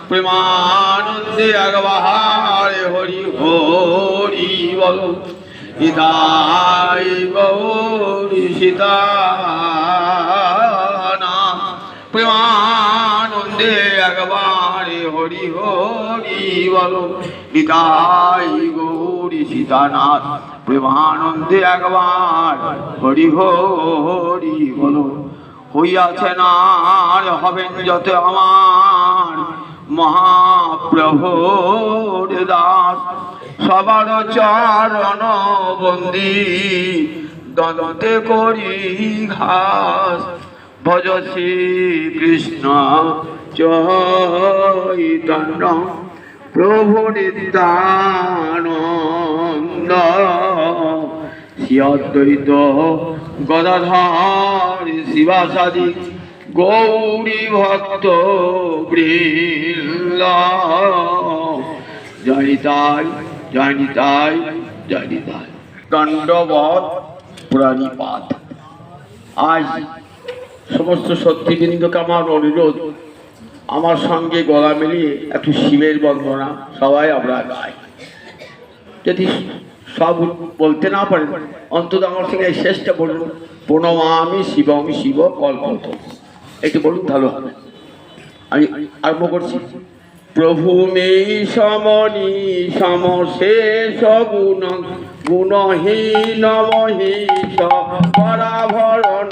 প্রেমানন্দে একবার হরি হরি বল নিতাই গৌরী সীতানাথ প্রেমানন্দে একবার হরি হরি বল নিতাই গৌরী সীতানাথ প্রেমানন্দে একবার হরি হরি বল হইয়াছেন আর হবেন যত আমার মহাপ্রভুর দাস সবার চরণ বন্দি দন্তে করি ঘাস ভজ শ্রী কৃষ্ণ চৈতন্য প্রভু নিত্যানন্দ শ্রী অদ্বৈত গদাধর শিবাসাদি গৌরী ভক্ত বৃন্দ জয়নিতাই জয়নিতাই জয়নিতাই দণ্ডবত প্রণিপাত। আজ সমস্ত সত্যিবৃন্দকে আমার অনুরোধ, আমার সঙ্গে গলা মিলিয়ে একটু শিবের বন্দনা সবাই আমরা গাই। যদি সব বলতে না পারেন অন্তত আমার সঙ্গে এই শেষটা বলুন, প্রণমামি শিবম শিব কল্পত, একটু বলুন ভালো হবে। আমি আরম্ভ করছি। প্রভু মে সমনি সমশেষ গুণ গুণহীন মহিষ পরাভরণ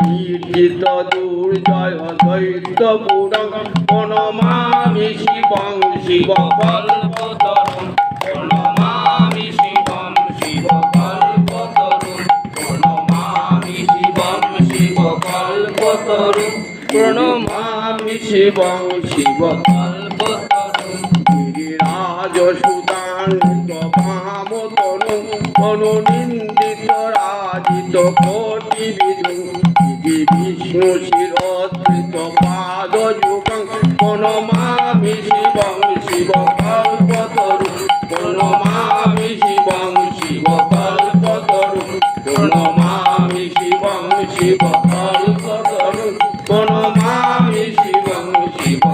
নির্জিত দুর্জয় দৈত্য পুরং প্রণমামি শিবং শিব কল্পতরুং প্রণমামি শিবং শিব কল্পতরুং প্রণমামি শিবং শিব কল্পতরুং প্রণমামি শিবং শিব কল্পতরুং গিরিরাজ সুদান্ত ভামতনু অনুনিন্দিত রাজিত কোটি বিদু বিষ্ণু শিরোধৃত পাদ যুগং প্রণমামি শিবং শিব কল্পতরু প্রণমামি শিবং শিব কল্পতরু প্রণমামি শিবং শিব কল্পতরু প্রণমামি শিবং শিব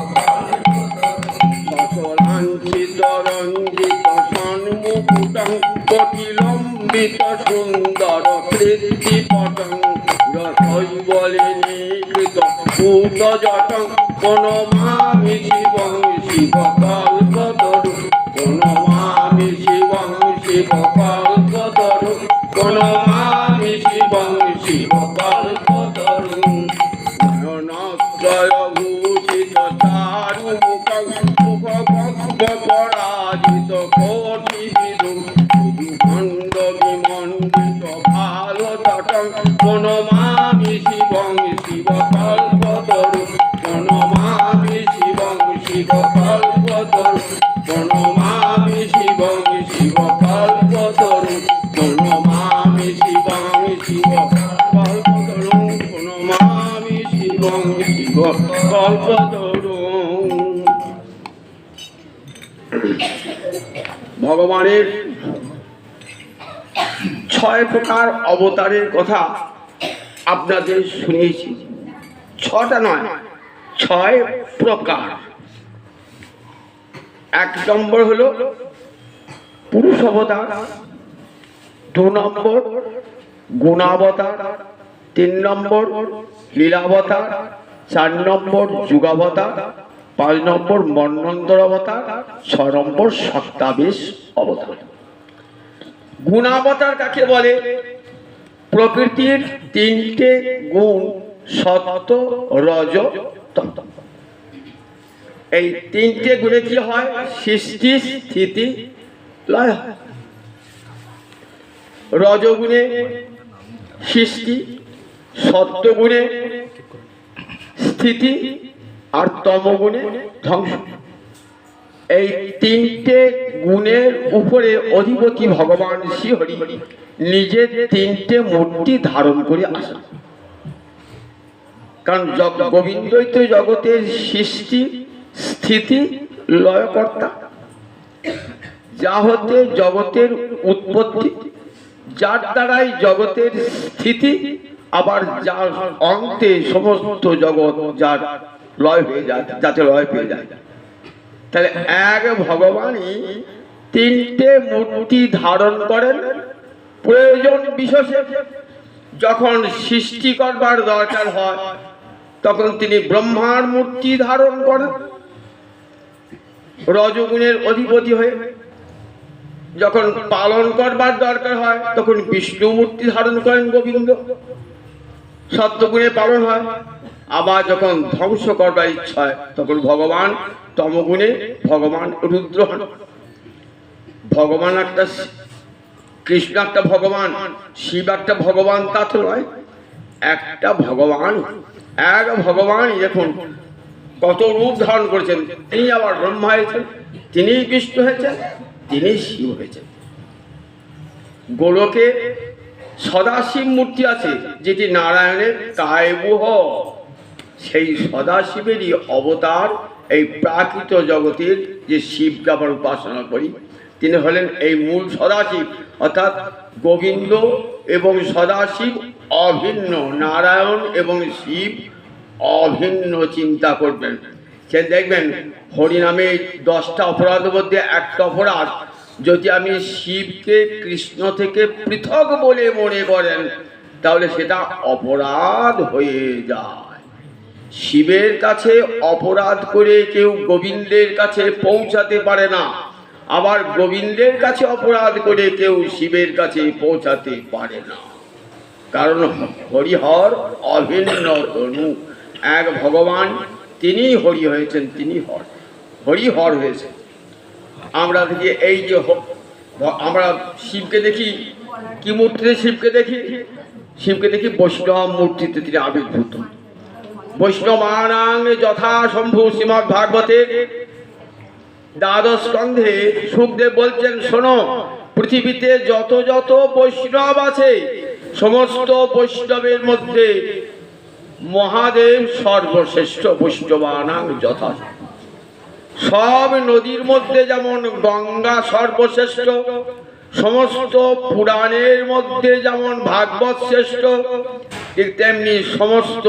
সচলাঞ্চিত রঞ্জিত সন্মুকুটং কোটিলম্বিত সুন্দর কৃত্তিপটং রসৈবলিনী কৃত ভূত জটং প্রণমামি শিবং শিব কল্পতরু প্রণমামি শিবং শিব কল্পতরু প্রণমামি শিবং শিব কল্পতরু নয়নত্রয় ভূষিত চারু মুখং মুখ ভক্ত পরাজিত কোটি বিদু খণ্ড বিমণ্ডিত ভালো তটং প্রণমামি শিবং শিব কল্পতরু প্রণমামি শিবং শিব কল্পতরু প্রণমামি শিবং শিব কল্পতরু প্রণমামি শিবং শিব কল্পতরু প্রণমামি শিবং শিব কল্পতরু। ভগবানের 6 প্রকার অবতারের কথা আপনাদের শুনিয়েছি। 6টা নয়, 6 প্রকার। 1 নম্বর হলো পুরুষ অবতার, 2 নম্বর গুণাবতার, 3 নম্বর লীলাবতার, 4 নম্বর যুগাবতার, 5 নম্বর মন্বন্তর অবতার, 6 নম্বর সপ্তাবেশ অবতার। গুণাবতার কাকে বলে? প্রকৃতির 3টে গুণ সত্ত্ব রজ তত্ত্ব। এই 3টে গুণে কি হয়? সৃষ্টি স্থিতি লয়। রজগুণে সৃষ্টি, সত্ত্বগুণে স্থিতি, আর তমগুণে ধ্বংস। এই 3টে গুণের উপরে অধিপতি ভগবান শ্রীহরি নিজের 3টে মূর্তি ধারণ করে আসেন। কারণ গোবিন্দই তো জগতের সৃষ্টি স্থিতি লয়কর্তা, যা হতে জগতের উৎপত্তি, যার দ্বারাই জগতের স্থিতি, আবার যার অন্তে সমস্ত জগৎ যার লয় হয়ে যায়, যাতে লয় পেয়ে যায়। তাহলে এক ভগবানই তিনটে মূর্তি ধারণ করেন প্রয়োজন বিশেষে। যখন সৃষ্টি করবার দরকার হয় তখন তিনি ব্রহ্মার মূর্তি ধারণ করেন রজগুণের অধিপতি হয়ে। যখন পালন করবার দরকার হয় তখন বিষ্ণু মূর্তি ধারণ করেন গোবিন্দ, সত্যগুণে পালন হয়। আবার যখন ধ্বংস করবার ইচ্ছা হয় তখন ভগবান তমগুণে ভগবান রুদ্র হন। ভগবান একটা, কৃষ্ণ একটা ভগবান, শিব একটা ভগবান, তা তো নয়, একটা ভগবান। এক ভগবান দেখুন কত রূপ ধারণ করেছেন। তিনি আবার ব্রহ্মা হয়েছেন, তিনি বিষ্ণু হয়েছেন, তিনি শিব হয়েছেন। গোলকে সদাশিব মূর্তি আছে যেটি নারায়ণের কায়বুহ, সেই সদাশিবেরই অবতার এই প্রাকৃত জগতের যে শিবকে আবার উপাসনা করি, তিনি হলেন এই মূল সদাশিব। অর্থাৎ গোবিন্দ এবং সদাশিব অভিন্ন, নারায়ণ এবং শিব অভিন্ন চিন্তা করবেন। সে দেখবেন হরিনামে 10টা অপরাধের মধ্যে একটা অপরাধ যদি আমি শিবকে কৃষ্ণ থেকে পৃথক বলে মনে করেন তাহলে সেটা অপরাধ হয়ে যায়। শিবের কাছে অপরাধ করে কেউ গোবিন্দের কাছে পৌঁছাতে পারে না, আবার গোবিন্দের কাছে অপরাধ করে কেউ শিবের কাছে পৌঁছাতে পারে না। কারণ হরিহর অভিন্ন তনু, এক ভগবান, তিনি হরি হয়েছেন, তিনি হরিহর হয়েছেন। আমরা দেখি এই যে আমরা শিবকে দেখি কি মূর্তিতে, শিবকে দেখি বৈষ্ণব মূর্তিতে তিনি আবির্ভূত। বৈষ্ণবানাং যথা শম্ভু, শ্রীমদ্ ভাগবতে 12 স্কন্ধে সুখদেব বলছেন, শোনো, পৃথিবীতে যত যত বৈষ্ণব আছে সমস্ত বৈষ্ণবের মধ্যে মহাদেব সর্বশ্রেষ্ঠ। বৈষ্ণবানাং যথা, সব নদীর মধ্যে যেমন গঙ্গা সর্বশ্রেষ্ঠ, সমস্ত পুরাণের মধ্যে যেমন ভাগবত শ্রেষ্ঠ, ঠিক তেমনি সমস্ত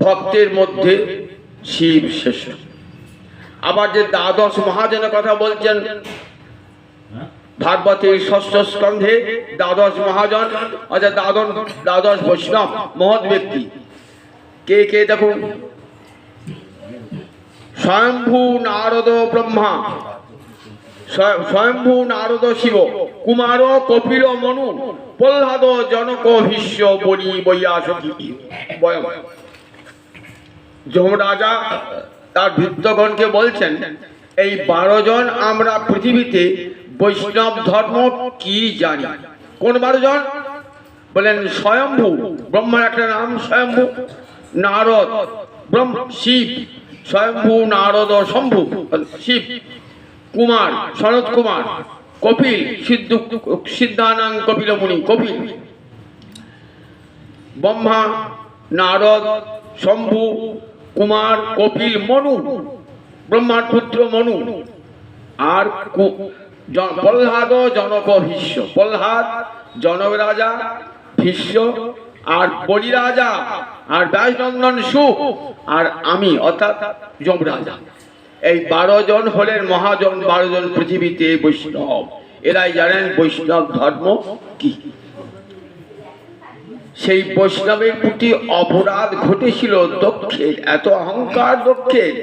ভক্তের মধ্যে শিব শ্রেষ্ঠ। আবার যে 12 মহাজনের কথা বলছেন ভাগবতের 6ষ্ঠ স্কন্ধে, 12 মহাজন অর্থাৎ 12 বৈষ্ণব মহৎ ব্যক্তি কে কে দেখুন। স্বয়ম্ভু নারদ ব্রহ্মা, স্বয়ম্ভু নারদ শিব, কুমার কপিল মনু, প্রহ্লাদ জনক ভীষ্ম, বলি বৈয়াসী বয়ম। যমরাজা তার ভৃত্যগণকে বলছেন, এই 12 জন আমরা পৃথিবীতে বৈষ্ণব ধর্ম কি জানি। কোন 12 জন? বলেন স্বয়ম্ভু, ব্রহ্মার একটা নাম স্বয়ম্ভু, নারদ শিব, স্বয়ম্ভু নারদ শম্ভু শিব, কুমার সনত কুমার, কপিল সিদ্ধানাং কপিল মুনি কপিল। ব্রহ্মা, নারদ, শম্ভু, কুমার, কপিল, মনু, ব্রহ্মার পুত্র মনু, আর প্রহ্লাদ জনক ভীষ্ম। প্রহ্লাদ জনক রাজা, ভীষ্ম আর বলি রাজা, আর ব্যাসনন্দন সুখ, আর আমি অর্থাৎ যমরাজা। এই 12 জন হলেন মহাজন, 12 জন পৃথিবীতে বৈষ্ণব। এরাই জানেন বৈষ্ণব ধর্ম কি। সেই বৈষ্ণবের প্রতি অপরাধ ঘটেছিল দক্ষের, এত অহংকার দক্ষের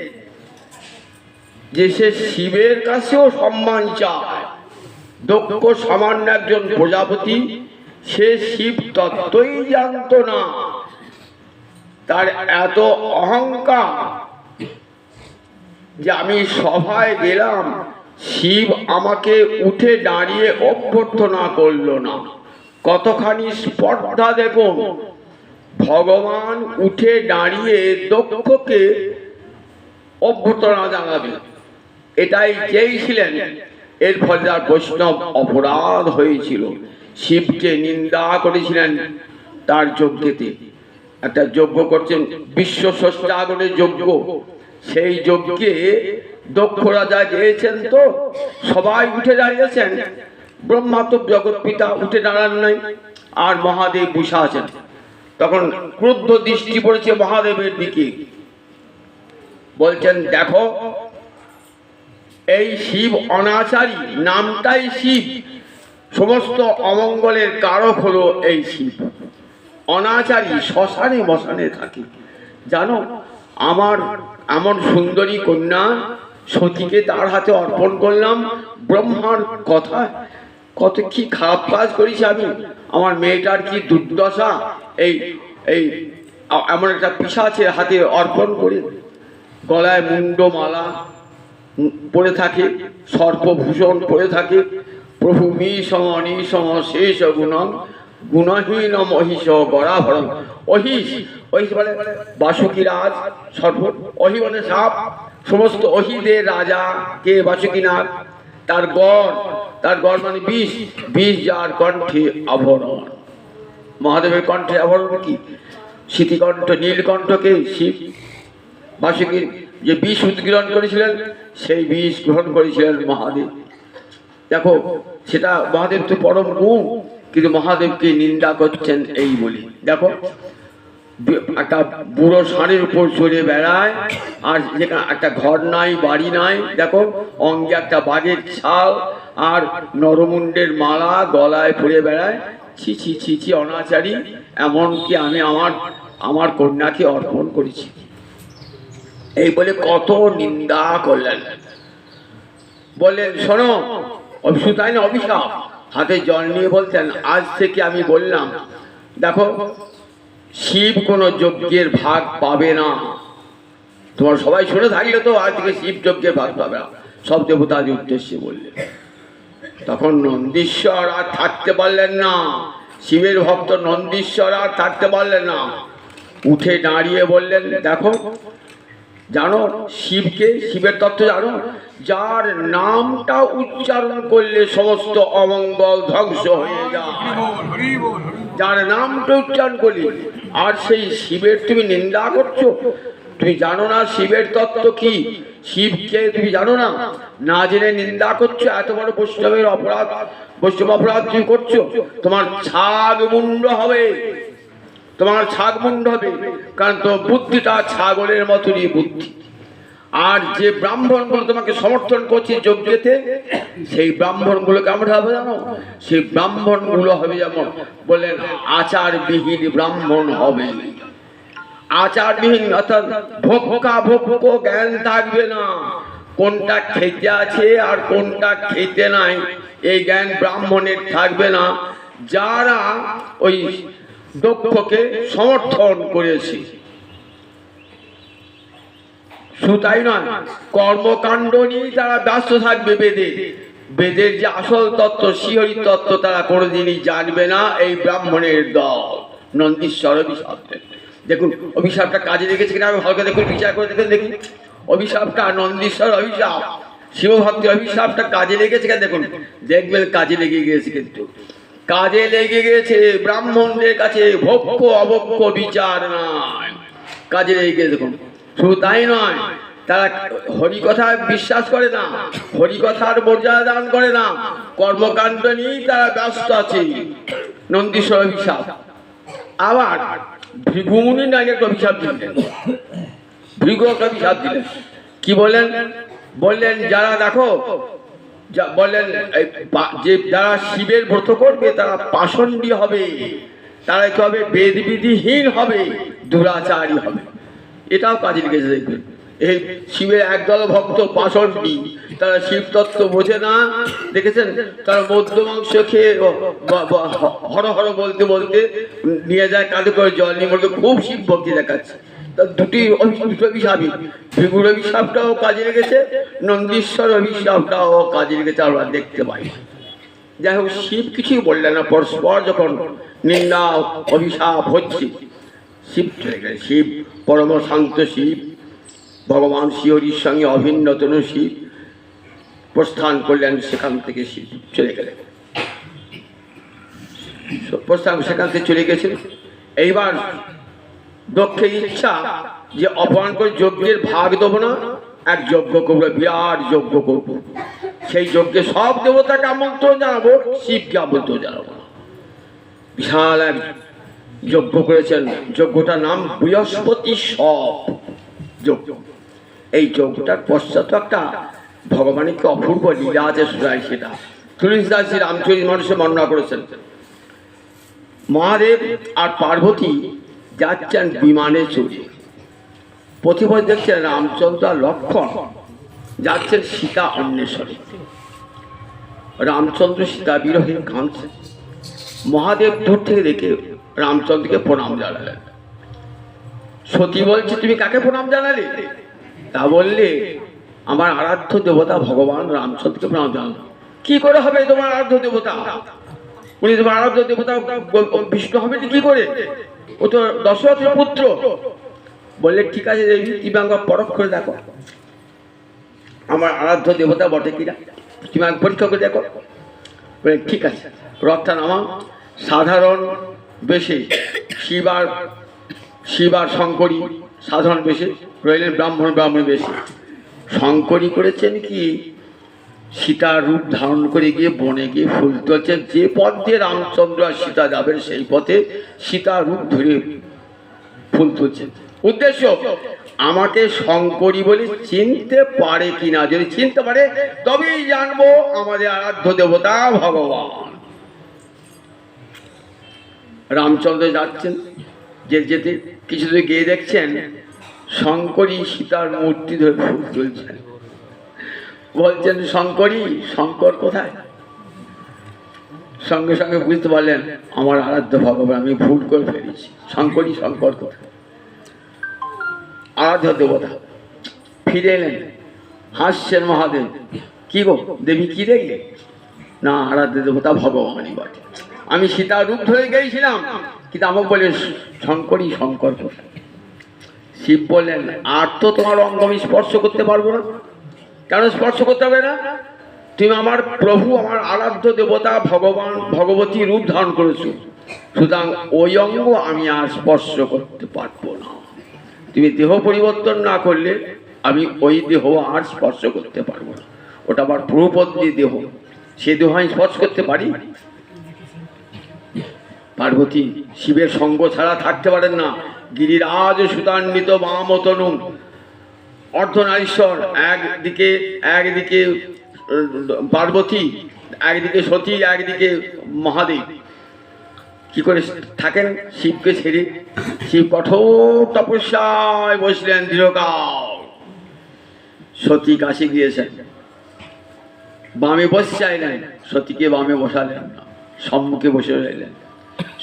যে সে শিবের কাছেও সম্মান চায়। দক্ষ সামান্য একজন প্রজাপতি, সে শিব তত্ত্বই জানত না। তার এত অহংকার যে আমি সভায় গেলাম, শিব আমাকে উঠে দাঁড়িয়ে অভ্যর্থনা করলো না। কতখানি স্পর্ধা দেখুন, ভগবান উঠে দাঁড়িয়ে দক্ষকে অভ্যর্থনা জানাবে, এটাই চেয়েছিলেন। এর ফলে তার বৈষ্ণব অপরাধ হয়েছিল, শিবকে নিন্দা করেছিলেন। তার যজ্ঞেতে একটা যজ্ঞ করছেন, বিশ্ব স্রষ্টাগণের যজ্ঞ, সেই যজ্ঞে দক্ষ রাজা গিয়েছেন, তো সবাই উঠে দাঁড়িয়েছেন, ব্রহ্মা তো জগৎ পিতা উঠে দাঁড়ান নাই, আর মহাদেব বসে আছেন। তখন ক্রুদ্ধ দৃষ্টি পড়েছে মহাদেবের দিকে, বলছেন দেখো এই শিব অনাচারী, নামটাই শিব, সমস্ত অমঙ্গলের কারক হলো এই শিব। অনাচারী, শ্মশানে মশানে থাকে। জানো আমার এমন সুন্দরী কন্যা সতীকে তার হাতে অর্পণ করলাম ব্রহ্মার কথা, কত কি খারাপ কাজ করেছি আমি, আমার মেয়েটার কি দুর্দশা, এই এই এমন একটা পিশাচের হাতে অর্পণ করে। গলায় মুন্ডমালা পড়ে থাকে, সর্পভূষণ পড়ে থাকে, প্রভু মিসম নিসম শেষ গুণম গুণহীন মহিষ গড়াভরণ। অহিষ, অহিষ বলে বাসুকীরাজ সর্প, অহি মানে সাপ, সমস্ত অহিদের রাজা কে বাসুকীনাথ। তার গড় মানে বিষ, বিষ যার কণ্ঠে আভরণ। মহাদেবের কণ্ঠে আভরণ কি? স্মৃতিকণ্ঠ, নীলকণ্ঠকে শিব। বাসুকীর যে বিষ উদ্গীরণ করেছিলেন সেই বিষ গ্রহণ করেছিলেন মহাদেব। দেখো সেটা মহাদেব তো পরম গুণ, কিন্তু মহাদেবকে নিন্দা করছেন এই বলি। দেখো একটা বুড়ো ষাঁড়ের উপর চড়ে বেড়ায়, আর যেখানে একটা ঘর নাই বাড়ি নাই, দেখো অঙ্গে একটা বাঘের ছাল আর নরমুণ্ডের মালা গলায় পরে বেড়ায়। ছি ছি ছি ছি অনাচারী, এমনকি আমি আমার কন্যাকে অর্পণ করেছি, এই বলে কত নিন্দা করলেন। বললেন শোনো, শুধু তাই না, অভিশাপ। হাতে জল নিয়ে বলতেন আজ থেকে আমি বললাম, দেখো শিব কোনো যজ্ঞের ভাগ পাবে না। তোমার সবাই শুনে থাকলে তো আজ থেকে শিব যজ্ঞের ভাগ পাবে না, সব দেবতাদের উদ্দেশ্যে বললেন। তখন নন্দীশ্বর আর থাকতে পারলেন না, শিবের ভক্ত নন্দীশ্বর আর থাকতে পারলেন না, উঠে দাঁড়িয়ে বললেন দেখো জানো শিবকে, শিবের তত্ত্ব জানো, যার নামটা উচ্চারণ করলে সমস্ত অমঙ্গল ধ্বংস হয়ে যায়, যার নামটা উচ্চারণ করলি। আর সেই শিবের তুমি নিন্দা করছো, তুমি জানো না শিবের তত্ত্ব কি, শিবকে তুমি জানো না, না জেনে নিন্দা করছো, এত বড় বৈষ্ণবের অপরাধ, বৈষ্ণব অপরাধ তুমি করছো, তোমার ছাগ মুন্ড হবে, তোমার ছাগ মুন্ড হবে, কারণ তোমার বুদ্ধিটা ছাগলের মতনই বুদ্ধি। আর যে ব্রাহ্মণগুলো তোমাকে সমর্থন করছে যজ্ঞেতে, সেই ব্রাহ্মণগুলো কেমন হবে জানো, সেই ব্রাহ্মণগুলো হবে যেমন বললেন আচারবিহীন ব্রাহ্মণ হবে। আচারবিহীন অর্থাৎ ভোক্কা ভোক্য জ্ঞান থাকবে না, কোনটা খেতে আছে আর কোনটা খেতে নাই এই জ্ঞান ব্রাহ্মণের থাকবে না, যারা ওই দক্ষকে সমর্থন করেছে। শুধু তাই নয়, কর্মকাণ্ড নিয়ে তারা ব্যস্ত থাকবে। বেদের যে আসল তত্ত্ব, শিহরি তত্ত্ব তারা কোনোদিনই জানবে না এই ব্রাহ্মণের দল। নন্দীশ্বর অভিশাপ, দেখুন অভিশাপটা কাজে লেগেছে কিনা আমি ভালো দেখুন, বিচার করে দেখুন, দেখি অভিশাপটা নন্দীশ্বর অভিশাপ, শিবভক্তের অভিশাপটা কাজে লেগেছে কিনা দেখুন, দেখবেন কাজে লেগে গিয়েছে, কিন্তু কাজে লেগে গেছে। ব্রাহ্মণদের কাছে ভক্ষ অভক্ষ বিচার নাই, কাজে লেগে গেছে। দেখুন শুধু তাই নয়, তারা হরিকথায় বিশ্বাস করে না, হরিকথার মর্যাদা দান করে না, কর্মকাণ্ড নিয়েই তারা ব্যস্ত আছে। নন্দীশ্বর অভিশাপ। আবার ভৃগুমুনি নাকি একটা অভিশাপ দিলেন, ভৃগু একটা অভিশাপ দিলেন। কি বললেন? বললেন যারা দেখো, বললেন যে যারা শিবের ব্রত করবে তারা পাষণ্ডী হবে, তারা কি হবে, বেদবিধিহীন হবে, দুরাচারী হবে। এটাও কাজে লেগেছে। দেখবেন এই শিবের একদল ভক্ত পাষণ্ডী, তারা শিব তত্ত্ব বোঝে না, দেখেছেন তারা মধ্য মাংস খেয়ে হর হর বলতে বলতে নিয়ে যায় কাঁধে করে জল নিয়ে, বলতে খুব শিব ভক্তি দেখাচ্ছে। দুটি অভিশাপই, ভৃগুর অভিশাপটাও কাজে লেগেছে, নন্দীশ্বর অভিশাপটাও কাজে লেগেছে, আমরা দেখতে পাই। যাই হোক শিব কিছুই বললেন না, পরস্পর যখন নিন্দা অভিশাপ হচ্ছে শিব চলে গেলেন। শিব পরম শান্ত শিব, ভগবান শিহরির সঙ্গে অভিন্নতন শিব প্রস্থান করলেন, সেখান থেকে শিব চলে গেলেন, প্রস্থান সেখান থেকে চলে গেছেন। এইবার দক্ষের ইচ্ছা যে অপমান করে যজ্ঞের ভাগ দেবো না, এক যজ্ঞ করবো, বিরাট যজ্ঞ করবো, সেই যজ্ঞে সব দেবতাকে আমন্ত্রণ জানাবো, শিবকে আমন্ত্রণ জানাবো। বিশাল এক যজ্ঞ করেছেন। যজ্ঞটার নাম বৃহস্পতি সব যজ্ঞ। এই যজ্ঞটার পশ্চাৎ একটা ভগবানের কি অপূর্ব লীলা আছে, সুরাই সেটা তুলসীদাস রামচরিত মানুষে বর্ণনা করেছেন। মহাদেব আর পার্বতী যাচ্ছেন বিমানে চড়ে, প্রতিপদ দেখছেন রামচন্দ্র আর লক্ষ্মণ যাচ্ছেন সীতা অন্বেষণে। রামচন্দ্র সীতা বিরহে কাঁদছেন। মহাদেব দূর থেকে দেখে রামচন্দ্রকে প্রণাম জানালেন। সতী বলছে, তুমি কাকে প্রণাম জানালে? তা বললে, আমার আরাধ্য দেবতা ভগবান রামচন্দ্রকে প্রণাম জানালাম। কি করে হবে তোমার আরাধ্য দেবতা? উনি তোমার আরাধ্য দেবতা বিষ্ণু হবে কি করে? ও তো দশরথের পুত্র। বললে, ঠিক আছে দেবী, তুমি একবার পরখ করে দেখো আমার আরাধ্য দেবতা বটে কিনা, তুমি এক পরীক্ষা করে দেখো। বলে, ঠিক আছে। রথটা নামা। সাধারণ বেশে শিব আর শঙ্করী সাধারণ বেশে রইলেন, ব্রাহ্মণ বেশে। শঙ্করী করেছেন কি, সীতার রূপ ধারণ করে গিয়ে বনে গিয়ে ফুল তুলছেন। যে পথ দিয়ে রামচন্দ্র আর সীতা যাবেন সেই পথে সীতার রূপ ধরে ফুল তুলছেন। উদ্দেশ্য, আমাকে শঙ্করী বলে চিনতে পারে কিনা, যদি চিনতে পারে তবেই জানবো আমাদের আরাধ্য দেবতা ভগবান। রামচন্দ্র যাচ্ছেন, যেতে কিছু দূর গিয়ে দেখছেন শঙ্করী সীতার মূর্তি ধরে ফুল তুলছেন। বলছেন, শঙ্করী, শঙ্কর কোথায়? সঙ্গে সঙ্গে বুঝতে পারলেন আমার আরাধ্য ভগবান, আমি ভুল করে ফেলেছি। শঙ্করী, শঙ্কর কোথায়? আরাধ্য দেবতা ফিরে এলেন, হাসছেন মহাদেব। কি গো দেবী, কি দেখলে? না, আরাধ্য দেবতা ভগবানই বটে। আমি সীতার রূপ ধরে গিয়েছিলাম, কিন্তু আমাকে বলে শঙ্করী, শঙ্কর কোথায়? শিব বললেন, আর তো তোমার অঙ্গ আমি স্পর্শ করতে পারবো না। কেন স্পর্শ করতে হবে না? তুমি আমার প্রভু, আমার আরাধ্য দেবতা ভগবান ভগবতী রূপ ধারণ করেছো, সুতরাং ওই অঙ্গ আমি আর স্পর্শ করতে পারবো না। তুমি দেহ পরিবর্তন না করলে আমি ওই দেহ আর স্পর্শ করতে পারবো না। ওটা আমার প্রভুপত্নী দেহ, সে দেহ আমি স্পর্শ করতে পারি? পার্বতী শিবের সঙ্গ ছাড়া থাকতে পারেন না। গিরিরাজ সুতান্বিত বামতনু, অর্ধনারীশ্বর, একদিকে পার্বতী, একদিকে সতী, একদিকে মহাদেব। কি করে থাকেন শিবকে ছেড়ে? শিব কঠোর তপস্যায় বসলেন দীর্ঘকাল। সতী কাশি গিয়েছেন, বামে বসে চাইলেন, সতীকে বামে বসালেন না, সম্মুখে বসে রইলেন।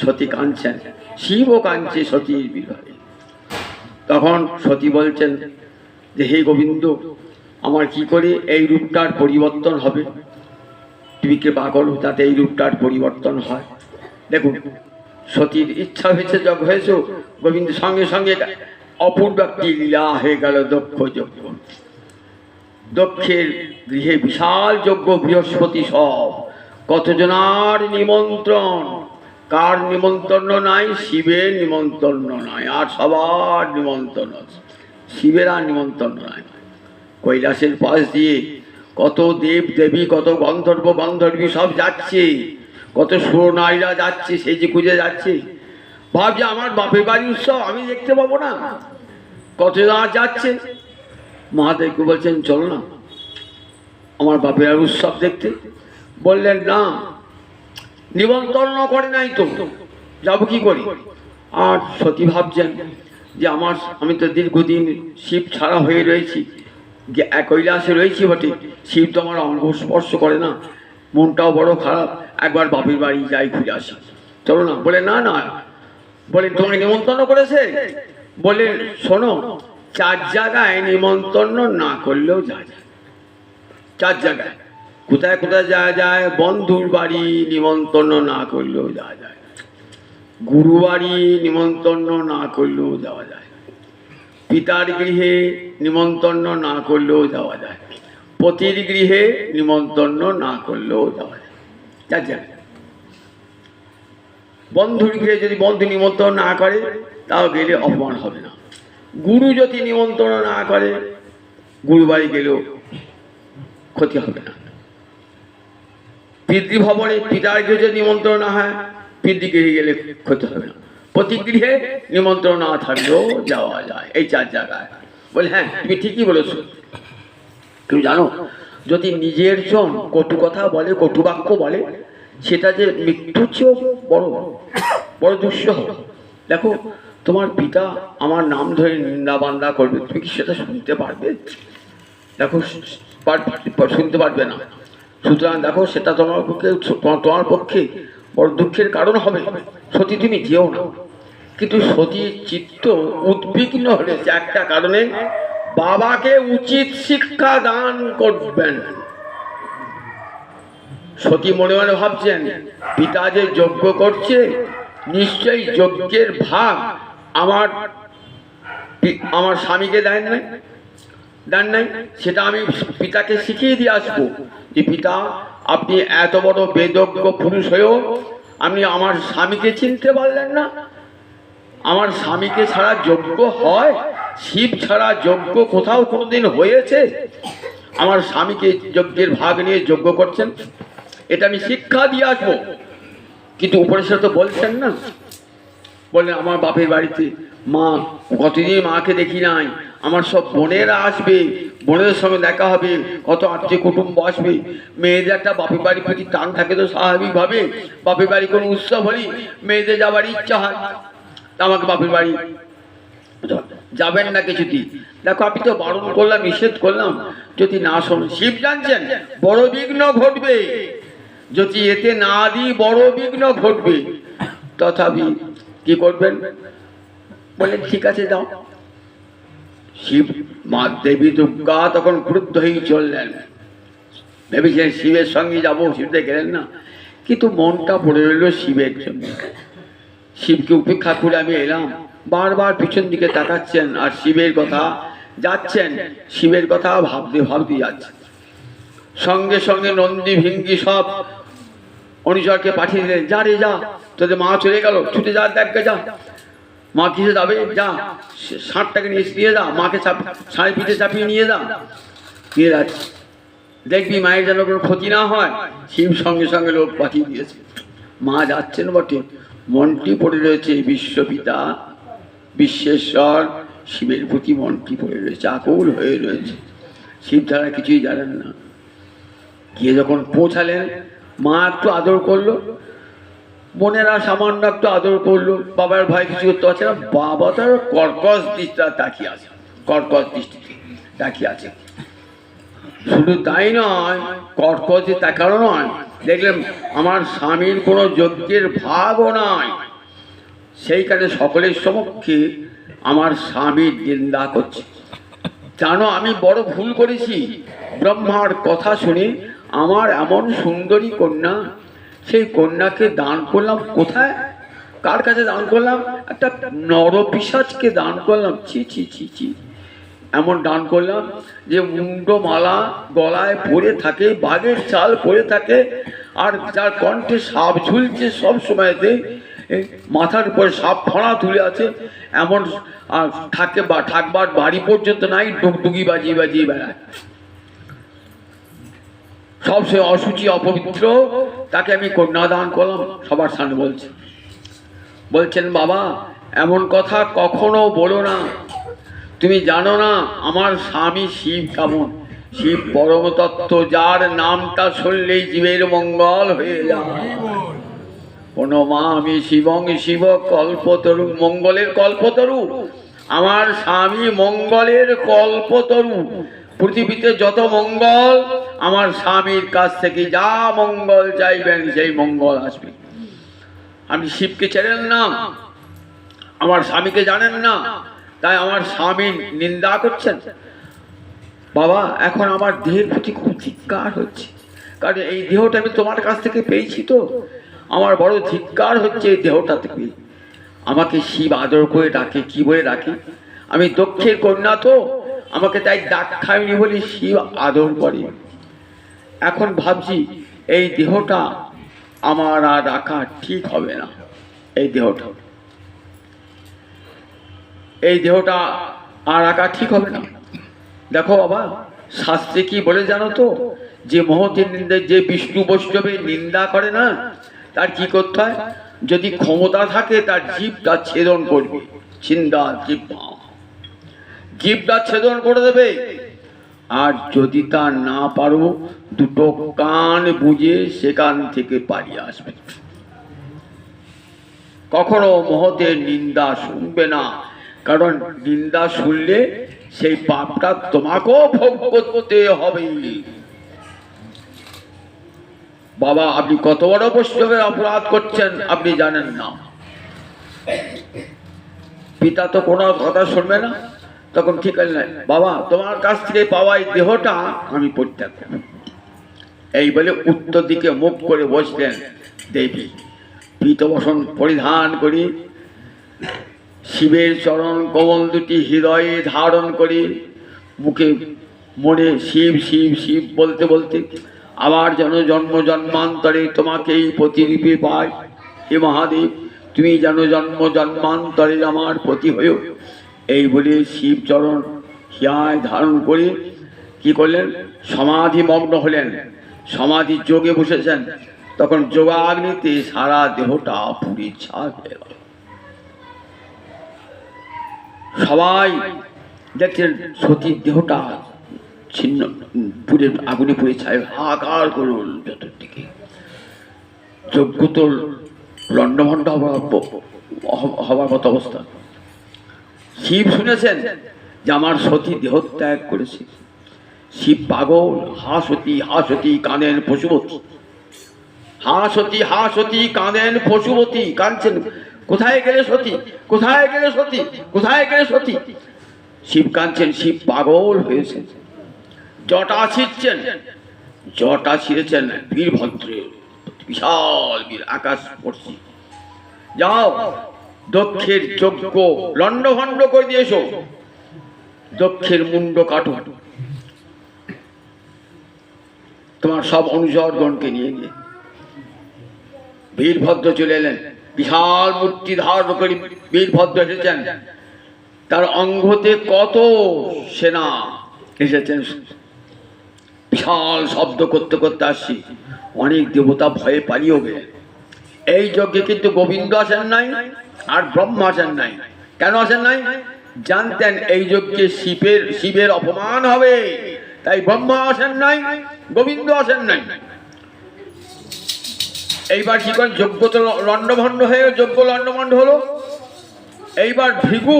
সতী কাঁদছেন, শিবও কাঁদছে সতীর বিরহে। তখন সতী বলছেন যে, হে গোবিন্দ, আমার কি করে এই রূপটার পরিবর্তন হবে? তুমি কৃপা করো যাতে এই রূপটার পরিবর্তন হয়। দেখুন, সতীর ইচ্ছা হয়েছে, যজ্ঞ হয়েছে, গোবিন্দ সঙ্গে সঙ্গে অপূর্ব একটি লীলা হয়ে গেল। দক্ষ যজ্ঞ, দক্ষের গৃহে বিশাল যজ্ঞ, বৃহস্পতি সব। কতজনার নিমন্ত্রণ, কার নিমন্ত্রণ নাই? শিবের নিমন্ত্রণ নাই, আর সবার নিমন্ত্রণ আছে, শিবের আর নিমন্ত্রণ নাই। কৈলাসের পাশ দিয়ে কত দেব দেবী, কত গন্ধর্ব গন্ধর্বী সব যাচ্ছে, কত সুরনারীরা যাচ্ছে, সেই যে খুঁজে যাচ্ছে। ভাবছে আমার বাপের বাড়ির উৎসব আমি দেখতে পাবো না, কতজন যাচ্ছে। মহাদেবকে বলছেন, চলো না আমার বাপের বাড়ির উৎসব দেখতে। বললেন, না, নিমন্ত্রণ করে নাই তো, যাবো কি করি? আর সতী ভাবছেন যে আমি তো দীর্ঘদিন শিব ছাড়া হয়ে রয়েছি, কৈলাসে রয়েছি বটে, শিব তো আমার অঙ্গ স্পর্শ করে না, মনটাও বড় খারাপ, একবার বাপের বাড়ি যাই, ঘুরে আসি। চলো না। বলে, না না। বলে, তোমাকে নিমন্ত্রণ করেছে? বলে, শোনো, 4 জায়গায় নিমন্ত্রণ না করলেও যায়। 4 জায়গায় কোথায় কোথায় যাওয়া যায়? বন্ধুর বাড়ি নিমন্ত্রণ না করলেও যাওয়া যায়, গুরু বাড়ি নিমন্ত্রণ না করলেও যাওয়া যায়, পিতার গৃহে নিমন্ত্রণ না করলেও যাওয়া যায়, পতির গৃহে নিমন্ত্রণ না করলেও যাওয়া যায়। 4 জায়গায়। বন্ধুর গৃহে যদি বন্ধু নিমন্ত্রণ না করে তাও গেলে অপমান হবে না। গুরু যদি নিমন্ত্রণ না করে, গুরু বাড়ি গেলেও ক্ষতি হবে না। পিতৃভবনে পিতার গৃহে যদি নিমন্ত্রণ না হয়, পিতৃগৃহে গেলে ক্ষতি হবে না। প্রতি গৃহে নিমন্ত্রণ না থাকলেও যাওয়া যায়, এই 4 জায়গায়। বলে হ্যাঁ তুমি ঠিকই বলেছো। তুমি জানো যদি নিজের জন কটু কথা বলে, কটু বাক্য বলে, সেটা যে মৃত্যুর চেয়েও বড় বড় দুঃসহ। দেখো তোমার পিতা আমার নাম ধরে নিন্দা বান্দা করবে, তুমি কি সেটা শুনতে পারবে? দেখো শুনতে পারবে না। সুতরাং দেখো সেটা তোমার পক্ষে বড় দুঃখের কারণ হবে। সতী তুমি যেও না। কিন্তু সতীর চিত্ত উদ্বিগ্ন হয়েছে একটা কারণে, বাবাকে উচিত শিক্ষা দান করবেন। সতী মনে মনে ভাবছেন পিতা যে যজ্ঞ করছে, নিশ্চয়ই যজ্ঞের ভাগ আমার স্বামীকে দেন নাই। সেটা আমি পিতাকে শিখিয়ে দিয়ে আসবো যে পিতা আপনি এত বড় বেদজ্ঞ পুরুষ হয়েও আপনি আমার স্বামীকে চিনতে পারলেন না। আমার স্বামীকে ছাড়া যজ্ঞ হয়? শিব ছাড়া যজ্ঞ কোথাও কোনোদিন হয়েছে? আমার স্বামীকে যজ্ঞের ভাগ নিয়ে যজ্ঞ করছেন, এটা আমি শিক্ষা দিয়ে আসবো। কিন্তু উপরে সে তো বলছেন না। বললেন আমার বাপের বাড়িতে মা, কতদিন মাকে দেখি নাই, আমার সব বোনেরা আসবে, বোনেদের সঙ্গে দেখা হবে, কত আত্মীয় কুটুম্ব আসবে। মেয়েদের একটা বাপের বাড়ির প্রতি টান থাকে তো স্বাভাবিকভাবে। বাপের বাড়ি কোনো উৎসব হলেই মেয়েদের যাবার ইচ্ছা হয়। আমাকে বাপের বাড়ি যাবেন না কিছুটি। দেখো আমি তো বারণ করলাম, নিষেধ করলাম, যদি না শোনেন শিব জানছেন বড় বিঘ্ন ঘটবে, যদি এতে না দিই বড় বিঘ্ন ঘটবে। তথাপি কি করবেন? বলে ঠিক আছে দাও। শিব মা দেবী দুর্গা তখন ক্রুদ্ধ হয়ে চললেন। ভেবেছিলেন শিবের সঙ্গে যাবো, শিবতে গেলেন না। কিন্তু মনটা পড়ে রইল শিবের জন্য। শিবকে উপেক্ষা করে আমি এলাম। বারবার পিছন দিকে তাকাচ্ছেন আর শিবের কথা যাচ্ছেন, শিবের কথা ভাবতে ভাবতে যাচ্ছেন। সঙ্গে সঙ্গে নন্দী ভিঙ্গি সব অনুচরকে পাঠিয়ে দিলেন, যা রে যা, তোদের মা চলে গেল, ছুটে যা, দেখবে যা মা কিসে যাবে, যা ষাঁড়টাকে নিয়ে যা, মাকে ষাঁড়ের পিঠে চাপিয়ে নিয়ে যাচ্ছে, দেখবি মায়ের যেন কোনো ক্ষতি না হয়। শিব সঙ্গে সঙ্গে লোক পাঠিয়ে দিয়েছে। মা যাচ্ছেন বটে, মনটি পড়ে রয়েছে বিশ্বপিতা বিশ্বেশ্বর শিবের প্রতি, মনটি পড়ে রয়েছে, আকুল হয়ে রয়েছে। শিব ছাড়া কিছুই জানেন না। গিয়ে যখন পৌঁছালেন, মা একটু আদর করলো, বোনেরা সামান্য একটু আদর করলো। বাবার ভাই কিছু করতে পারছে না। বাবা তার কর্কশ দৃষ্টিতে তাকিয়ে আছে, কর্কশ দৃষ্টিতে তাকিয়ে আছে। শুধু তাই নয়, কর্কশে তাকানো নয়, দেখলেন আমার স্বামীর কোনো যজ্ঞের ভাগও নাই। সেইখানে সকলের সমক্ষে আমার স্বামীর নিন্দা করছে। জানো আমি বড় ভুল করেছি। ব্রহ্মার কথা শুনে আমার এমন সুন্দরী কন্যা, সেই কন্যাকে দান করলাম কোথায়? কার কাছে দান করলাম? একটা নরপিশাচকে দান করলাম। ছি ছি ছি ছি, এমন দান করলাম যে মুন্ডমালা গলায় পরে থাকে, বাঘের চাল পরে থাকে, আর যার কণ্ঠে সাপ ঝুলছে সব সময়তে, মাথার উপরে সাপ ফড়া তুলে আছে, এমন থাকে বা থাকবার বাড়ি পর্যন্ত নাই, ডুগডুগি বাজিয়ে বাজিয়ে বেড়ায়। সব সে অসুচি অপবিত্র, তাকে আমি কন্যাদান করলাম। সবার সামনে বলছেন বাবা এমন কথা কখনো বলো না। তুমি জানো না আমার স্বামী শিব কেমন। শিব পরম তত্ত্ব, যার নামটা শুনলেই জীবের মঙ্গল হয়ে যায়। প্রণমামি শিবং শিব কল্পতরু, মঙ্গলের কল্পতরু। আমার স্বামী মঙ্গলের কল্পতরু। পৃথিবীতে যত মঙ্গল আমার স্বামীর কাছ থেকে যা মঙ্গল চাইবেন সেই মঙ্গল আসবে। আমি শিবকে চেনেন না, আমার স্বামীকে জানেন না, তাই আমার স্বামী নিন্দা করছেন। বাবা এখন আমার দেহের প্রতি খুব ধিক্কার হচ্ছে, কারণ এই দেহটা আমি তোমার কাছ থেকে পেয়েছি, তো আমার বড় ধিক্কার হচ্ছে এই দেহটা থেকে। আমাকে শিব আদর করে ডাকে, কি বলে ডাকে? আমি দক্ষের কন্যা তো, আমাকে তাই ডাক খাইনি বলে শিব আদর করে। এখন ভাবছি এই দেহটা আমার আর রাখা ঠিক হবে না। এই দেহটা আর রাখা ঠিক হবে না। দেখো বাবা শাস্ত্রে কি বলে জানো তো, যে মহতের নিন্দা, যে বিষ্ণু বৈষ্ণবের নিন্দা করে না, তার কি করতে হয়? যদি ক্ষমতা থাকে তার জিভটা ছেদন করবে, ছিন্দা জিভটা ছেদন করে দেবে। আর যদি তা না পারো, দুটো কান বুঝে সেখান থেকে পালিয়ে আসবে। কখনো মহতের নিন্দা শুনবে না, কারণ নিন্দা শুনলে সেই পাপটা তোমাকেও ভোগ করতে হবে। বাবা, আপনি কত বড় বৈষ্ণবের অপরাধ করছেন আপনি জানেন না। পিতা তো কোনো কথা শুনবে না। তখন ঠিক আছে, বাবা তোমার কাছ থেকে পাওয়া এই দেহটা আমি পরিত্যাগ করব। এই বলে উত্তর দিকে মুখ করে বসলেন দেবী। পীতবসন পরিধান করি, শিবের চরণ কমল দুটি হৃদয়ে ধারণ করে মুখে মনে শিব শিব শিব বলতে বলতে আবার যেন জন্ম জন্মান্তরে তোমাকেই প্রতিরূপে পাই। হে মহাদেব, তুমি যেন জন্ম জন্মান্তরে আমার প্রতি হয়েও। এই বলে শিব চরণ হিয়ায় ধারণ করে কি করলেন, সমাধি মগ্ন হলেন, সমাধি যোগে বসেছেন। তখন যোগাগ্নিতে সারা দেহটা পুড়ে ছাই হয়ে গেল। সবাই দেখছেন সতীর দেহটা ছিন্ন, পুড়ে আগুনে পুড়ে ছাই, হাহাকার করল চতুর্দিকে। যজ্ঞ তো লণ্ডভণ্ড হবার মতো অবস্থা। শিব শুনেছেন যে আমার সতী দেহত্যাগ করেছে। শিব পাগল, হা সতী হা সতী কাঁদেন পশুপতি, হা সতী হা সতী কাঁদেন পশুপতি। কাঁদছেন, কোথায় গেলে সতী, কোথায় গেলে সতী, কোথায় গেলে সতী। শিব কাঁদছেন, শিব পাগল হয়েছে। জটা ছিঁড়ছেন, জটা ছিঁড়েছেন বীরভদ্রের, বিশাল বীর আকাশ পড়ছি। যাও দক্ষের যজ্ঞ লণ্ডভণ্ড করে দিয়ে এসো, দক্ষের মুন্ড কাটো। তোমার সব অনুচরগণকে নিয়ে গিয়ে বীরভদ্র চলে এলেন। বিশাল মূর্তি ধারণ করে বীরভদ্র এসেছেন। তার অঙ্গতে কত সেনা এসেছেন। বিশাল শব্দ করতে করতে আসছি, অনেক দেবতা ভয়ে পালিয়ে গেলেন। এই যজ্ঞে কিন্তু গোবিন্দ আসেন নাই, আর ব্রহ্মা আসেন নাই। কেন আসেন নাই? জানতেন এই যজ্ঞে শিবের অপমান হবে, তাই ব্রহ্মা আসেন নাই, গোবিন্দ আসেন নাই। এইবার কি করেন, যজ্ঞ তো লণ্ডভণ্ড হয়ে যজ্ঞ লণ্ডভণ্ড হলো। এইবার ভৃগু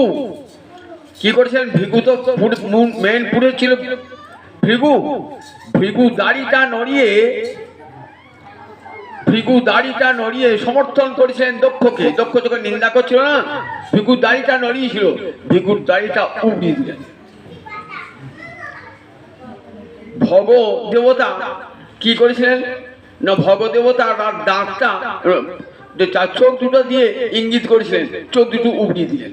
কি করেছেন, ভৃগু তো মেন পুরে ছিল। ভৃগু দাড়িটা নড়িয়ে সমর্থন করেছেন দক্ষকে। দক্ষ যখন নিন্দা করছিল না, ভৃগুর দাড়িটা নড়িয়েছিল, ভৃগুর দাড়িটা উড়িয়ে দিলেন। ভগ দেবতা কি করেছিলেন না, ভগ দেবতা তার দাঁতটা, চোখ দুটো দিয়ে ইঙ্গিত করেছিলেন, চোখ দুটো উড়িয়ে দিলেন।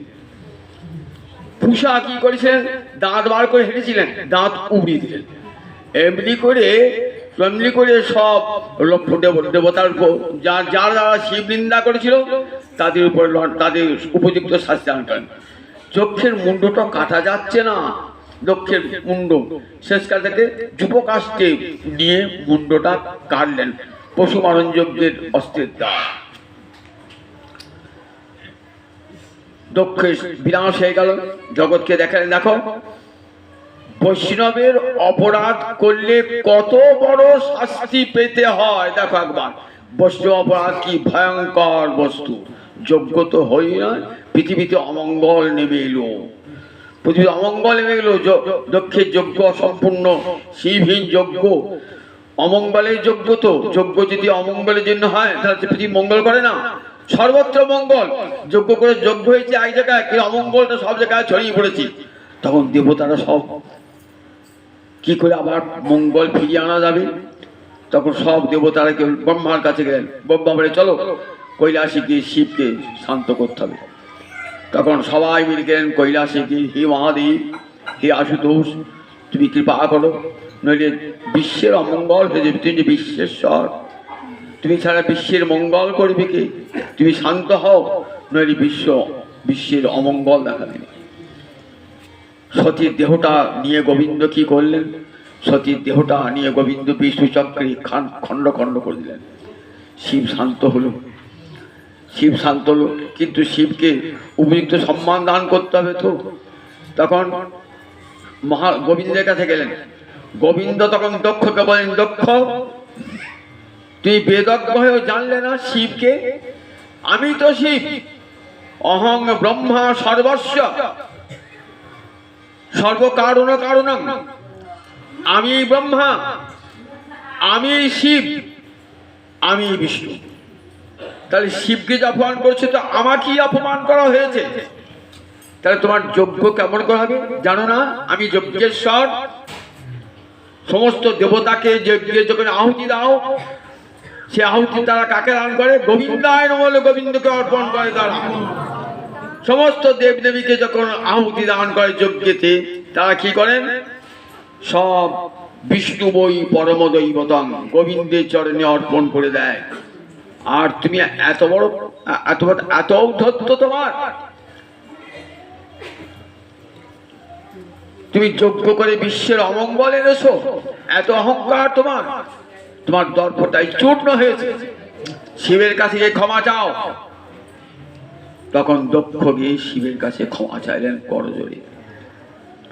পূষা কি করেছিলেন, দাঁত বার করে হেঁটেছিলেন, দাঁত উড়িয়ে দিলেন। এমনি করে সব দেবতার যারা শিব নিন্দা করেছিল তাদের উপর তাদের উপযুক্ত শাস্তি দান করেন। যক্ষের মুন্ডটা কাটা যাচ্ছে না, দক্ষের মুন্ড শেষকাল থেকে যুবকাষ্টে নিয়ে মুন্ডটা কাটলেন পশু মারণ যজ্ঞের অস্ত্রের দ্বারা। দক্ষের বিনাশ হয়ে গেল। জগৎকে দেখালেন, দেখো বৈষ্ণবের অপরাধ করলে কত বড় শাস্তি পেতে হয়। দেখো একবার বৈষ্ণব অপরাধ কি ভয়ঙ্কর বস্তু। যজ্ঞ তো হই না, পৃথিবীতে অমঙ্গল নেমে এলো, পৃথিবীতে অমঙ্গল নেমে গেল। দক্ষের যজ্ঞ সম্পূর্ণ শিবহীন যজ্ঞ, অমঙ্গলের যজ্ঞ। তো যজ্ঞ যদি অমঙ্গলের জন্য হয় তাহলে পৃথিবী মঙ্গল করে না, সর্বত্র মঙ্গল। যজ্ঞ করে যজ্ঞ হয়েছে এক জায়গায়, কিন্তু অমঙ্গলটা সব জায়গায় ছড়িয়ে পড়েছে। তখন দেবতারা সব কি করে আবার মঙ্গল ফিরিয়ে আনা যাবে, তখন সব দেবতারা কেউ ব্রহ্মার কাছে গেলেন। ব্রহ্মা বলে, চলো কৈলাসে গিয়ে শিবকে শান্ত করতে হবে। তখন সবাই মিলে গেলেন কৈলাসে গিয়ে, হে মহাদেব, হে আশুতোষ, তুমি কৃপা করো, নইলে বিশ্বের অমঙ্গল হয়ে যাবে। তুমি যে বিশ্বেশ্বর, তুমি ছাড়া বিশ্বের মঙ্গল করবে কে? তুমি শান্ত হও, নইলে বিশ্বের অমঙ্গল দেখা দেবে। সতীর দেহটা নিয়ে গোবিন্দ কি করলেন, সতীর দেহটা নিয়ে গোবিন্দ বিষ্ণু চক্রে খণ্ড খণ্ড করে দিলেন। শিব শান্ত হলো। শিব শান্ত হলো, কিন্তু শিবকে উপযুক্ত সম্মান দান করতে হবে তো। তখন গোবিন্দের কাছে গেলেন। গোবিন্দ তখন দক্ষকে বলেন, দক্ষ, তুই বেদজ্ঞ হয়েও জানলে না শিবকে? আমি তো শিব, অহং ব্রহ্মা সর্বস্ব সর্বকারণ কারণম, আমি ব্রহ্মা, আমি শিব, আমি বিষ্ণু। তাহলে শিবকে যে অপমান করছে তো আমাকেই অপমান করা হয়েছে। তাহলে তোমার যজ্ঞ কেমন করা হবে জানো না? আমি যজ্ঞেশ্বর, সমস্ত দেবতাকে যজ্ঞে যখন আহুতি দাও, সে আহুতি তারা কাকে দান করে? গোবিন্দায় নমঃ বলে গোবিন্দকে অর্পণ করে। তারা সমস্ত দেবদেবীকে যখন আহুতি দান করে যজ্ঞেতে, তারা কি করেন? সব বিষ্ণু বই পরম দৈবতং গোবিন্দের চরণে অর্পণ করে দেয়। আর তুমি এত বড় এত ঔদ্ধত্য তোমার, তুমি যজ্ঞ করে বিশ্বের অমঙ্গল এনেছো, এত অহংকার তোমার, তোমার দর্পটাই চূর্ণ হয়েছে। শিবের কাছে গিয়ে ক্ষমা চাও। তখন দক্ষ গিয়ে শিবের কাছে ক্ষমা চাইলেন করজোড়ে।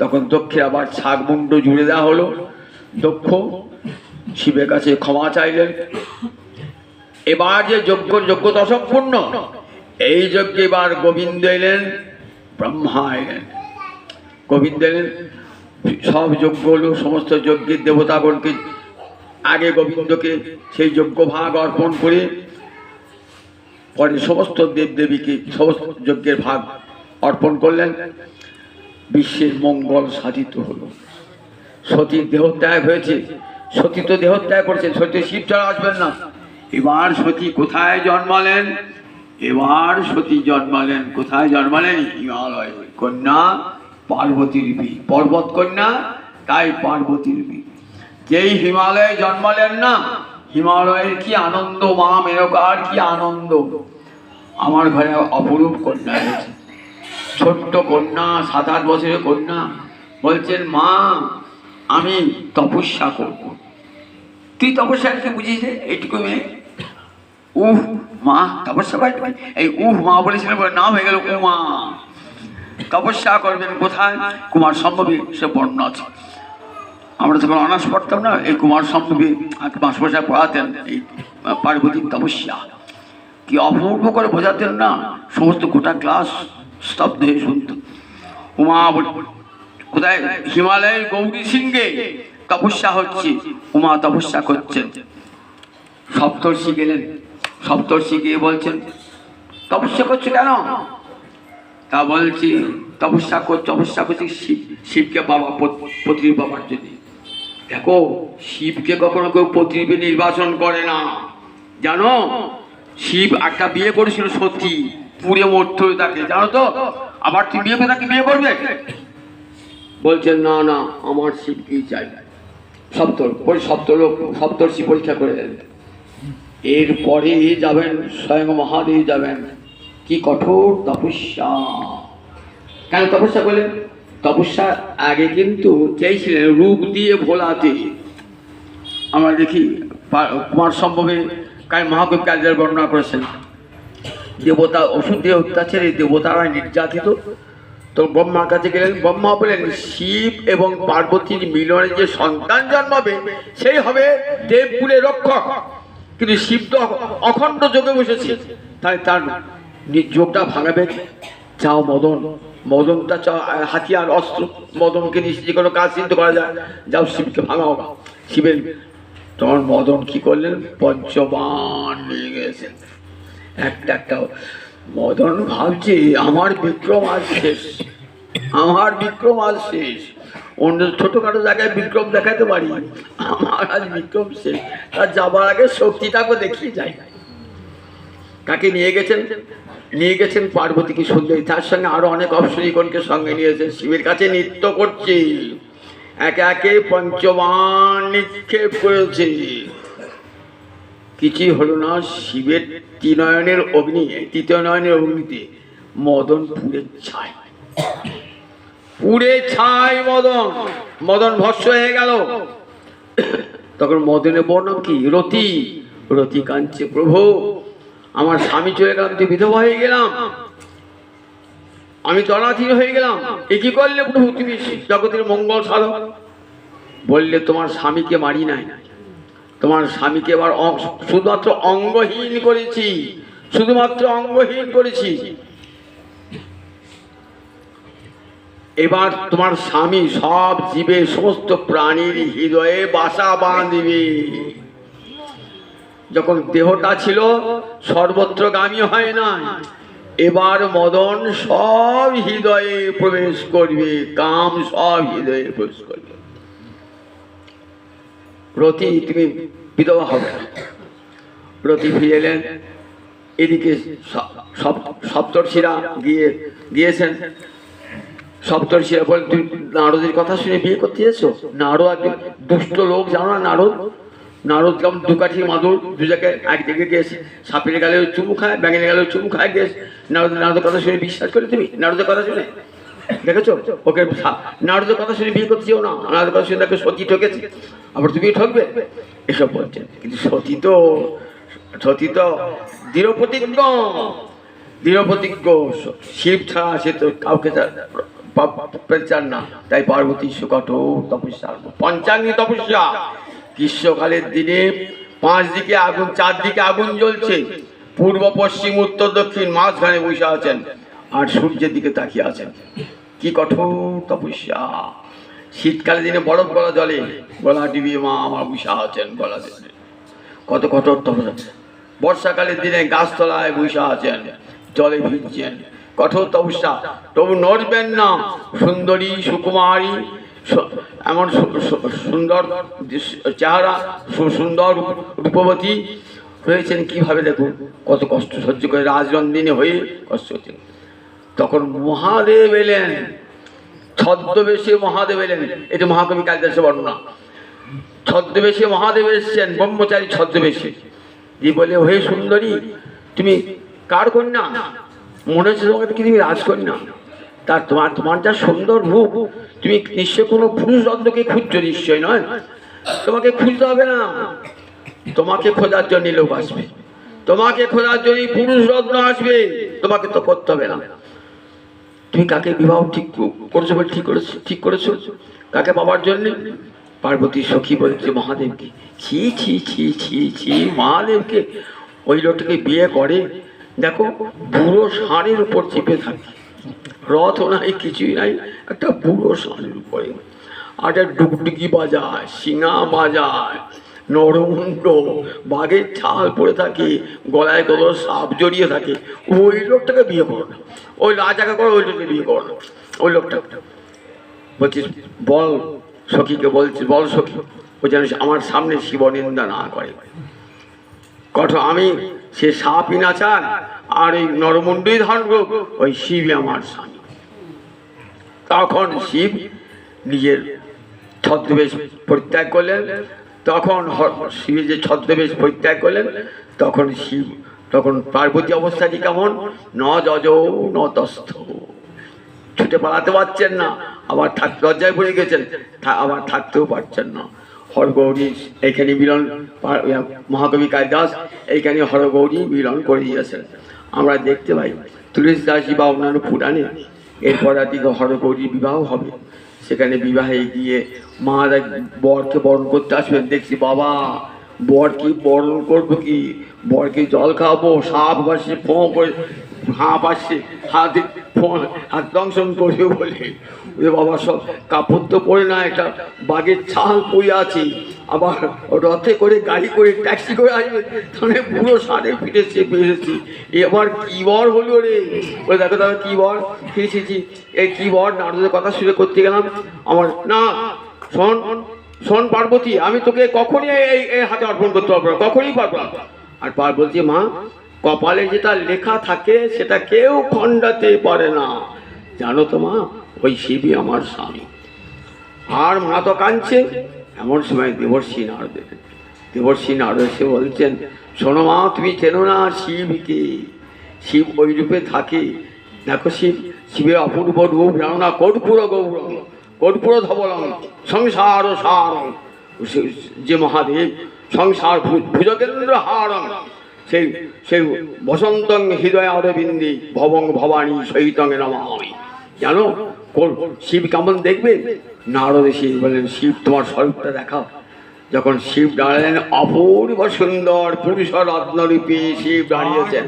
তখন দক্ষের আবার ছাগ মুন্ড জুড়ে দেওয়া হলো। দক্ষ শিবের কাছে ক্ষমা চাইলেন। এবার যে যোগ্যতা অসম্পূর্ণ, এই যজ্ঞে এবার গোবিন্দ এলেন, ব্রহ্মা এলেন। গোবিন্দ এলেন, সব যজ্ঞ হলো, সমস্ত যজ্ঞের দেবতাগণকে আগে গোবিন্দকে সেই যজ্ঞ ভাগ অর্পণ করে পরে সমস্ত দেবদেবীকে সমস্ত যজ্ঞের ভাগ অর্পণ করলেন। বিশ্বের মঙ্গল সাধিত হলো। সতীর দেহত্যাগ হয়েছে। সতী তো দেহত্যাগ করছে, সতী শিব ছাড়া আসবেন না। এবার সতী কোথায় জন্মালেন? এবার সতী জন্মালেন কোথায়? জন্মালেন হিমালয়। কন্যা পার্বতীর বীর, পর্বত কন্যা, তাই পার্বতীর বীর। যেই হিমালয়ে জন্মালেন না, হিমালয়ের কি আনন্দ, মা মেনকার কি আনন্দ। আমার ঘরে অপরূপ কন্যা হয়েছে, ছোট্ট কন্যা, 7-8 বছরের কন্যা। বলছেন, মা আমি তপস্যা করব। তুই তপস্যা কি বুঝিস রে? এইটুকু মেয়ে, উহ মা তপস্যা করে? এই উহ মা বলেছিলেন বলে নাম হয়ে গেল উমা। তপস্যা করবেন কোথায়? কুমার সম্ভবে সে বর্ণ আছে। আমরা যখন অনার্স পড়তাম না, এই কুমার সম্ভবে মাস্টারমশাই পড়াতেন এই পার্বতীর তপস্যা। কি অপূর্ব করে বোঝাতেন না, সমস্ত গোটা ক্লাস স্তব্ধ হয়ে শুনত। উমা কোথায়? হিমালয়ের গৌরী সিংহে তপস্যা হচ্ছে, উমা তপস্যা করছেন। সপ্তর্ষি গেলেন, সপ্তর্ষি গিয়ে বলছেন, তপস্যা করছো কেন? তা বলছি তপস্যা করছি শিবকে বাবা পত্রী বাবার জন্য। দেখো, শিবকে কখনো কেউ পত্রী নির্বাচন করে না, জানো? শিব একটা বিয়ে করেছিল সতী, পুড়ে মরতে হয়ে তাকে, জানো তো? আবার তুমি তাকে বিয়ে করবে? বলছেন, না না, আমার শিবকেই চাই। সপ্তর্ষি পরীক্ষা করে দেন। এরপরে যাবেন স্বয়ং মহাদেব যাবেন। কি কঠোর তপস্যা! কেন তপস্যা করলেন? তপস্যা আগে কিন্তু চাইছিলেন রূপ দিয়ে ভোলাতে। আমরা দেখি কুমার সম্ভবে মহাকবি কাজের বর্ণনা করেছেন, দেবতা ওষুধের অত্যাচারে দেবতারা নির্যাতিত। তো ব্রহ্মার কাছে গেলেন। ব্রহ্মা বলেন, শিব এবং পার্বতীর মিলনে যে সন্তান জন্মাবে সেই হবে দেবকুলের রক্ষক। কিন্তু শিব তো অখণ্ড যোগে বসেছে, তাই তার যোগটা ভাঙাবে। চাও মদন, মদনটা চাও হাতিয়ার অস্ত্র, মদনকে নিশ্চিত যে কোনো কাজ চিন্তা করা যায়, যাও শিবকে ভাঙাও। শিবের তখন মদন কি করলেন? পঞ্চবাণ নিয়ে গেছেন একটা। মদন ভাবছে, আমার বিক্রম আজ শেষ, আমার বিক্রম আজ শেষ। অন্য ছোটখাটো জায়গায় বিক্রম দেখাতে পারি, আমার আজ বিক্রম শেষ। তার যাবার আগে শক্তিটাকে দেখিয়ে যায়। কাকে নিয়ে গেছেন? নিয়ে গেছেন পার্বতীকে সুন্দরী, তার সঙ্গে আরো অনেক অপ্সরীগণকে সঙ্গে নিয়েছেন। শিবের কাছে নৃত্য করছে, একে একে পঞ্চবাণ নিক্ষেপ করেছে। কিছুই হলো না। শিবের ত্রিনয়নের অগ্নি, তৃতীয় নয়নের অগ্নিতে মদন পুড়ে ছাই। মদন ভস্ম হয়ে গেল। তখন মদনের বর্ণম কি? রতি। রতি কাঁদছে, প্রভু আমার স্বামী চলে গেলাম, তুই বিধবা হয়ে গেলাম, আমি জরাধীন হয়ে গেলাম, এ কি করলে প্রভু তুমি জগতের মঙ্গল সাধক? বললে তোমার স্বামীকে মারি নাই, তোমার স্বামীকে এবার শুধুমাত্র অঙ্গহীন করেছি, শুধুমাত্র অঙ্গহীন করেছি। এবার তোমার স্বামী সব জীবে সমস্ত প্রাণীর হৃদয়ে বাসা বাঁধবে। যখন দেহটা ছিল সর্বত্রগামী হয় না, এবার মদন সব হৃদয়ে প্রবেশ করবে, কাম সব হৃদয়ে প্রবেশ করবে। রতি তুমি বিধবা হবে না। রতি ফিরে এলেন, এদিকে সপ্তর্ষিরা গিয়েছেন। সপ্তর্ষিরা বলেন, তুমি নারদের কথা শুনে বিয়ে করতে এসেছো? নারদ একজন দুষ্ট লোক, জানো না নারদ? নারদ কেমন দুকাঠি মাদুর, দু জায়গায় একদিকে গেছে, সাপের গালেও চুমু খায়, ব্যাঙের গালেও চুমু খায়, গেছে। নারদের কথা শুনে বিশ্বাস করে তুমি? নারদের কথা শুনে দেখেছো? ওকে নারদের কথা শুনে বিয়ে করতে চাও না, নারদের কথা শুনে তাকে সতী ঠকেছে, আবার তুমি ঠকবে, এসব বলছেন। কিন্তু সতী তো দৃঢ় প্রতিজ্ঞ, শিব ছাড়া সে তো কাউকে চান না। তাই পার্বতী কঠোর তপস্যা, পঞ্চাঙ্গী তপস্যা। গ্রীষ্মকালের দিনে 5 দিকে আগুন, 4 দিকে আগুন জ্বলছে, পূর্ব পশ্চিম উত্তর দক্ষিণ মাঝখানে বসে আছেন, আর সূর্যের দিকে তাকিয়ে আছেন। কি কঠোর তপস্যা! শীতকালের দিনে বরফ গলা জলে, গলা ডিবিয়ে মা আমার বসে আছেন, গলা জলে, কত কঠোর তপস্যা। বর্ষাকালের দিনে গাছতলায় বসে আছেন, জলে ভিজছেন, কঠোর তপস্যা। তবু নড়বেন না। সুন্দরী সুকুমারী, এমন সুন্দর চেহারা, সুন্দর রূপবতী হয়েছেন কিভাবে দেখুন, কত কষ্ট সহ্য করে রাজনন্দিনী হয়ে কষ্ট হচ্ছেন। তখন মহাদেব এলেন, ছদ্মবেশে মহাদেব এলেন। এটা মহাকবি কালিদাসের বর্ণনা। ছদ্মবেশে মহাদেব এসেছেন, ব্রহ্মচারী ছদ্মবেশে। দিয়ে বলে, হে সুন্দরী, তুমি কার কন্যা? মনে হচ্ছে তোমাকে কি তুমি রাজকন্যা। তা তোমার যা সুন্দর রূপ, তুমি নিশ্চয় কোনো পুরুষ রত্নকে খুঁজছো, নিশ্চয় নয়? তোমাকে খুঁজতে হবে না, তোমাকে খোঁজার জন্য লোক আসবে, তোমাকে খোঁজার জন্য পুরুষ রত্ন আসবে, তোমাকে তো করতে হবে না। তুমি কাকে বিবাহ ঠিক করেছো বলে ঠিক করেছো? কাকে পাবার জন্য? পার্বতী সখী বলছে মহাদেবকে। ছি ছি ছি ছি ছি, মহাদেবকে? ওই লোকটাকে বিয়ে করে, দেখো বুড়ো ষাঁড়ের উপর চেপে থাকে, রথ নাই, কিছুই নাই, একটা বুড়ো ষাঁড়ের উপরে, আর ডুগডুগি বাজায়, শিঙা বাজায়, নরমুণ্ড, বাঘের ছাল পরে থাকে, গলায় কত সাপ জড়িয়ে থাকে। ওই লোকটাকে বিয়ে করো না, ওই রাজাকে করো, ওই লোককে বিয়ে করো না। ওই লোকটা বলছিস, বল সখীকে বলছিস, বল সখী ও যেন আমার সামনে শিবনিন্দা না করে। কঠোর আমি সে সাপই না চান, আর ওই নরমুণ্ডই ধারণ করুক, ওই শিবই আমার স্বামী। তখন শিব নিজের ছদ্মবেশ পরিত্যাগ করলেন। তখন শিবের যে ছদ্মবেশ পরিত্যাগ করলেন, তখন শিব, তখন পার্বতী অবস্থাটি কেমন? ন যজ ন তস্থ, ছুটে পালাতে পারছেন না, আবার লজ্জায় পড়ে গেছেন, আবার থাকতেও পারছেন না। হরগৌরী এইখানে মিলন, মহাকবি কালিদাস এইখানে হরগৌরী মিলন করে দিয়েছেন। আমরা দেখতে পাই তুলসীদাসী বা অন্যান্য পুরাণে এরপর দিকে হরগৌরী বিবাহ হবে। সেখানে বিবাহে গিয়ে মারা বরকে বরণ করতে আসবেন। দেখছি বাবা, বর কি বরণ করবো, কি বরকে জল খাওয়াবো, সাপ বাসে ফোঁ করে হাঁপ আসছে, হাত দংশন করবে বলে বাবা সব কাপড় তো পরে না, একটা বাঘের ছাল পরে আছে, আবার রথে করে গাড়ি করে ট্যাক্সি করে আসবে, তাহলে পুরো সাড়ে পিঠে চেপে এসেছি। এবার কি বর হলো রে? বলে দেখো দেখো কি বর খেয়েছি, এই কি বর? নারদের কথা শুনে করতে গেলাম, আমার না, শোন পার্বতী, আমি তোকে কখনই এই হাতে অর্পণ করতে পারবো না, কখনই পারবো না। আর পার্বতী, মা, কপালে যেটা লেখা থাকে সেটা কেউ খণ্ডাতে পারে না, জানো তো মা, ওই শিবই আমার স্বামী। আর মা তো কাঁদছে। এমন সময় দেবর্ষী নারদ এসে বলছেন, শোনো মা, তুমি চেনো না শিবকে, শিব ওই রূপে থাকে। দেখো শিবের অপূর্ব রূপ জানো না? কর্পূর গৌরং, কর্পূর ধবলং, সংসার সারং, যে মহাদেব সংসার ভুজগেন্দ্র হারং, সেই সেই বসন্তং হৃদয় অরবিন্দি ভবং ভবানী সহিতং নমামি। জানো শিব কেমন দেখবে? নারদ এসে বললেন, শিব তোমার স্বরূপটা দেখাও। যখন শিব দাঁড়ালেন, অপূর্ব সুন্দর পুরুষ রত্নরূপে শিব দাঁড়িয়েছেন।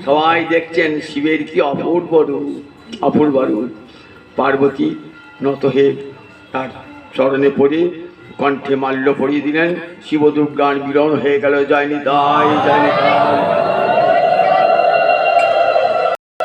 সবাই দেখছেন শিবের কি অপূর্ব রূপ, অপূর্ব রূপ। পার্বতী নত হয়ে তার চরণে পড়ে কণ্ঠে মাল্য পরিয়ে দিলেন। শিব দুর্গার মিলন হয়ে গেল। জয় নিতাই, জয় নিতাই।